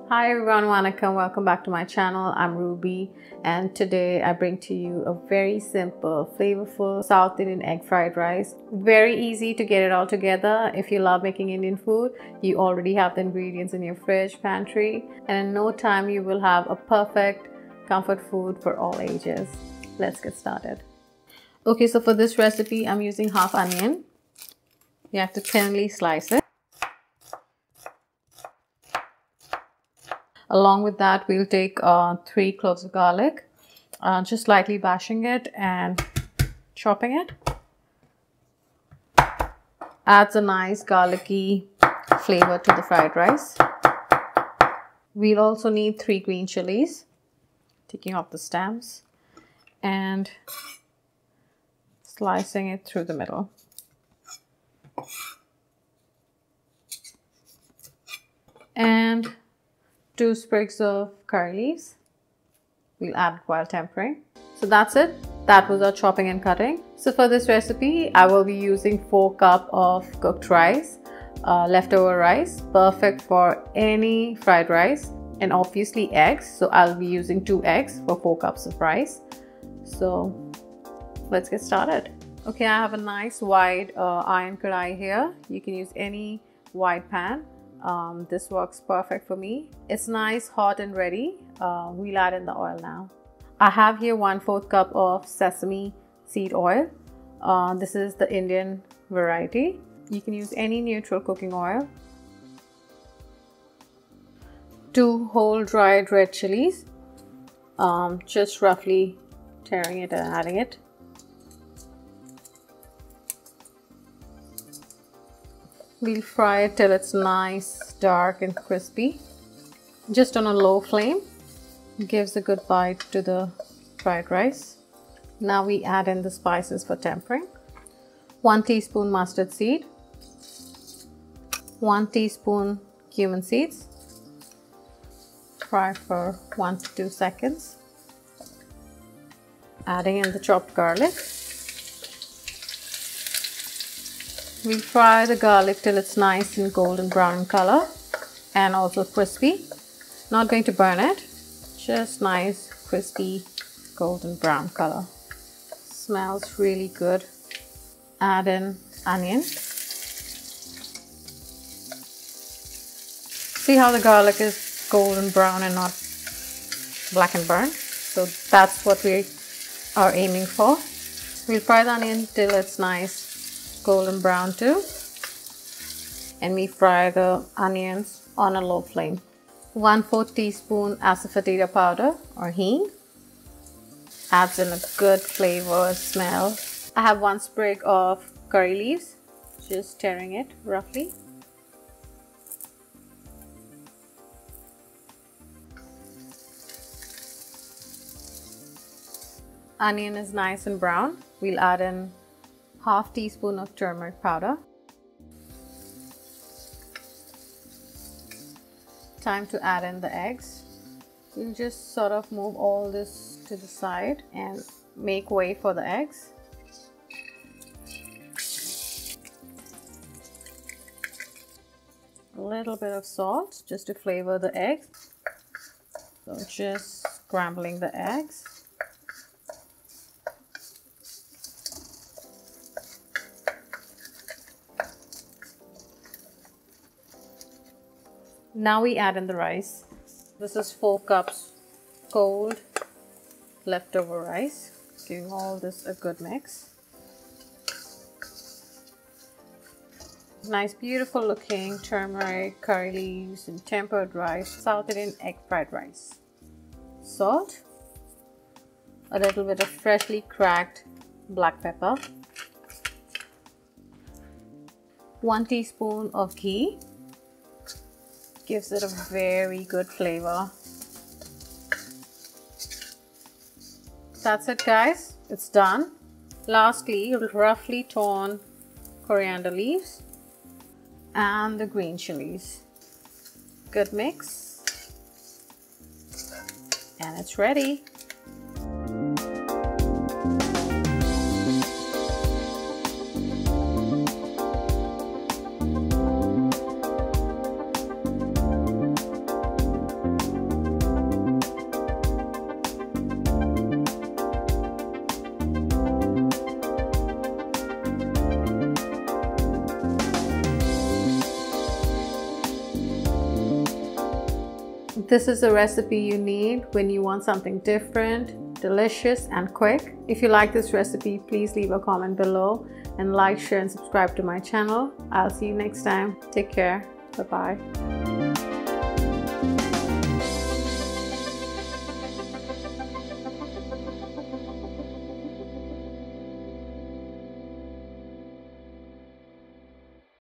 Hi everyone, Vanakkam. Welcome back to my channel. I'm Ruby and today I bring to you a very simple, flavorful South Indian egg fried rice. Very easy to get it all together. If you love making Indian food, you already have the ingredients in your fridge, pantry, and in no time you will have a perfect comfort food for all ages. Let's get started. Okay, so for this recipe, I'm using half onion. You have to thinly slice it. Along with that, we'll take 3 cloves of garlic, just lightly bashing it and chopping it. Adds a nice garlicky flavor to the fried rice. We'll also need 3 green chilies, taking off the stems and slicing it through the middle. And 2 sprigs of curry leaves. We'll add it while tempering. So that's it. That was our chopping and cutting. So for this recipe, I will be using 4 cups of cooked rice, leftover rice, perfect for any fried rice, and obviously eggs. So I'll be using 2 eggs for 4 cups of rice. So let's get started. Okay, I have a nice wide iron kadai here. You can use any wide pan. This works perfect for me. It's nice, hot and ready. We'll add in the oil now. I have here 1/4 cup of sesame seed oil. This is the Indian variety. You can use any neutral cooking oil. 2 whole dried red chilies. Just roughly tearing it and adding it. We'll fry it till it's nice, dark and crispy. Just on a low flame. Gives a good bite to the fried rice. Now we add in the spices for tempering. 1 teaspoon mustard seed. 1 teaspoon cumin seeds. Fry for 1 to 2 seconds. Adding in the chopped garlic. We'll fry the garlic till it's nice and golden brown in color and also crispy. Not going to burn it, just nice crispy golden brown color. Smells really good. Add in onion. See how the garlic is golden brown and not black and burnt? So that's what we are aiming for. We'll fry the onion till it's nice golden brown too, and we fry the onions on a low flame. 1/4 teaspoon asafoetida powder or hing. Adds in a good flavor, smell. I have 1 sprig of curry leaves, just tearing it roughly. Onion is nice and brown. We'll add in 1/2 teaspoon of turmeric powder. Time to add in the eggs. We'll just sort of move all this to the side and make way for the eggs. A little bit of salt just to flavor the eggs. So just scrambling the eggs. Now we add in the rice. This is 4 cups cold leftover rice. Giving all this a good mix. Nice, beautiful looking turmeric, curry leaves and tempered rice, South Indian egg fried rice. Salt. A little bit of freshly cracked black pepper. 1 teaspoon of ghee. Gives it a very good flavor. That's it guys, it's done. Lastly, roughly torn coriander leaves and the green chilies. Good mix and it's ready. This is a recipe you need when you want something different, delicious and quick. If you like this recipe, please leave a comment below and like, share and subscribe to my channel. I'll see you next time. Take care. Bye-bye.